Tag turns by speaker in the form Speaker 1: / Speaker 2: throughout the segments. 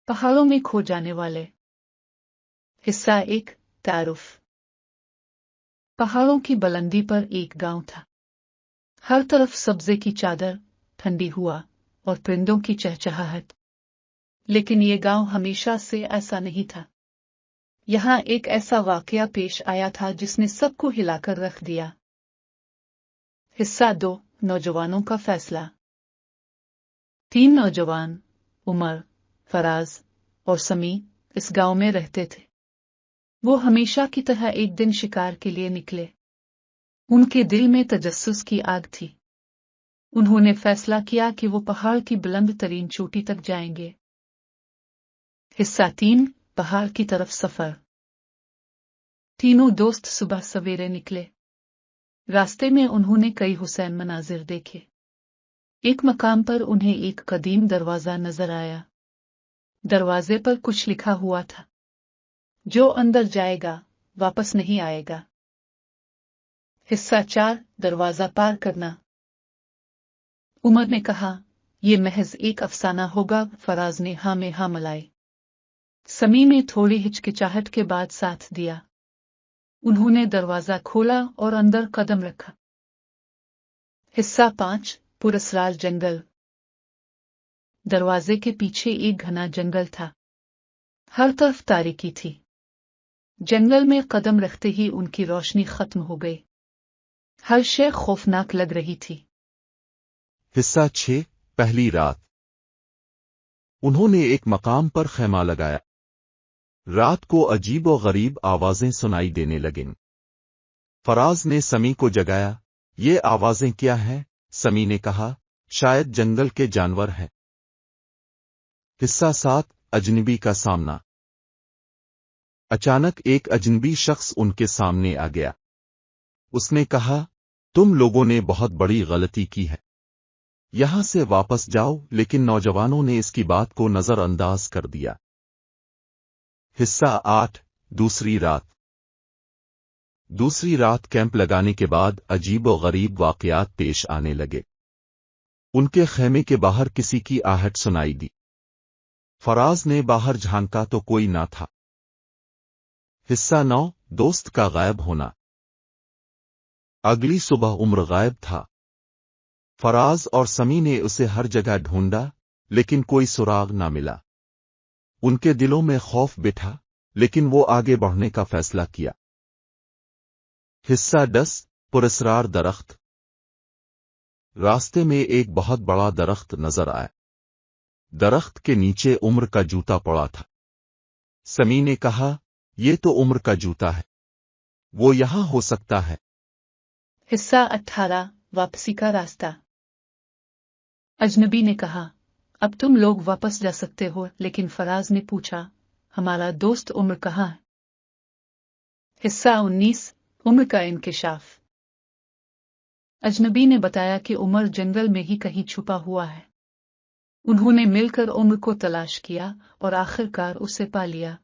Speaker 1: पहाड़ों में खो जाने वाले। हिस्सा 1 तारुफ। पहाड़ों की बुलंदी पर एक गांव था। हर तरफ सब्जे की चादर, ठंडी हुआ और परिंदों की चहचहाहट। लेकिन ये गांव हमेशा से ऐसा नहीं था। यहां एक ऐसा वाकया पेश आया था जिसने सबको हिलाकर रख दिया। हिस्सा 2 नौजवानों का फैसला। 3 नौजवान उमर, फराज और समी इस गांव में रहते थे। वो हमेशा की तरह एक दिन शिकार के लिए निकले। उनके दिल में तजस्सुस की आग थी। उन्होंने फैसला किया कि वो पहाड़ की बुलंद तरीन चोटी तक जाएंगे। हिस्सा 3 पहाड़ की तरफ सफर। तीनों दोस्त सुबह सवेरे निकले। रास्ते में उन्होंने कई हुसैन मनाजिर देखे। एक मकाम पर उन्हें एक कदीम दरवाजा नजर आया। दरवाजे पर कुछ लिखा हुआ था, जो अंदर जाएगा वापस नहीं आएगा। हिस्सा 4 दरवाजा पार करना। उमर ने कहा, यह महज एक अफसाना होगा। फराज ने हाँ में हाँ मिलाई। समी ने थोड़ी हिचकिचाहट के बाद साथ दिया। उन्होंने दरवाजा खोला और अंदर कदम रखा। हिस्सा 5 पुरस्रार जंगल। दरवाजे के पीछे एक घना जंगल था। हर तरफ तारीकी थी। जंगल में कदम रखते ही उनकी रोशनी खत्म हो गई। हर शय खौफनाक लग रही थी।
Speaker 2: हिस्सा 6 पहली रात। उन्होंने एक मकाम पर खैमा लगाया। रात को अजीब और गरीब आवाजें सुनाई देने लगीं। फराज ने समी को जगाया। ये आवाजें क्या हैं? समी ने कहा, शायद जंगल के जानवर हैं। हिस्सा 7 अजनबी का सामना। अचानक एक अजनबी शख्स उनके सामने आ गया। उसने कहा, तुम लोगों ने बहुत बड़ी गलती की है। यहां से वापस जाओ। लेकिन नौजवानों ने इसकी बात को नजरअंदाज कर दिया। हिस्सा 8 दूसरी रात। दूसरी रात कैंप लगाने के बाद अजीब और गरीब वाकयात पेश आने लगे। उनके खेमे के बाहर किसी की आहट सुनाई दी। फराज ने बाहर झांका तो कोई ना था। हिस्सा 9 दोस्त का गायब होना। अगली सुबह उम्र गायब था। फराज और समी ने उसे हर जगह ढूंढा, लेकिन कोई सुराग ना मिला। उनके दिलों में खौफ बिठा, लेकिन वो आगे बढ़ने का फैसला किया। हिस्सा 10 पुरस्रार दरख्त। रास्ते में एक बहुत बड़ा दरख्त नजर आया। दरख्त के नीचे उम्र का जूता पड़ा था। समी ने कहा, ये तो उम्र का जूता है। वो यहां हो सकता है।
Speaker 1: हिस्सा 18 वापसी का रास्ता। अजनबी ने कहा, अब तुम लोग वापस जा सकते हो। लेकिन फराज ने पूछा, हमारा दोस्त उम्र कहाँ है? हिस्सा 19 उम्र का इंकिशाफ। अजनबी ने बताया कि उमर जंगल में ही कहीं छुपा हुआ है। उन्होंने मिलकर उम्र को तलाश किया और आखिरकार उसे पा लिया।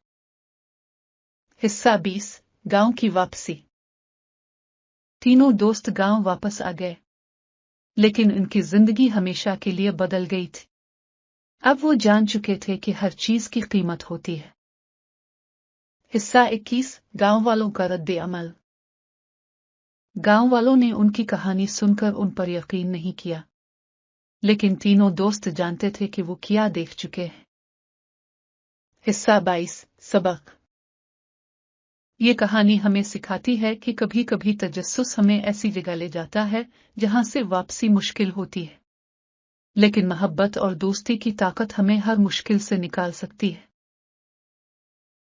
Speaker 1: हिस्सा 20 गांव की वापसी। तीनों दोस्त गांव वापस आ गए, लेकिन उनकी जिंदगी हमेशा के लिए बदल गई थी। अब वो जान चुके थे कि हर चीज की कीमत होती है। हिस्सा 21 गांव वालों का रद्द अमल। गांव वालों ने उनकी कहानी सुनकर उन पर यकीन नहीं किया, लेकिन तीनों दोस्त जानते थे कि वो क्या देख चुके हैं। हिस्सा 22 सबक। ये कहानी हमें सिखाती है कि कभी कभी तजस्सुस हमें ऐसी जगह ले जाता है जहां से वापसी मुश्किल होती है, लेकिन मोहब्बत और दोस्ती की ताकत हमें हर मुश्किल से निकाल सकती है।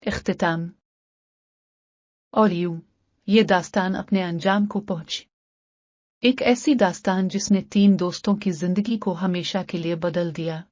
Speaker 1: इख्तिताम। और यूं ये दास्तान अपने अंजाम को पहुंची। एक ऐसी दास्तान जिसने 3 दोस्तों की जिंदगी को हमेशा के लिए बदल दिया।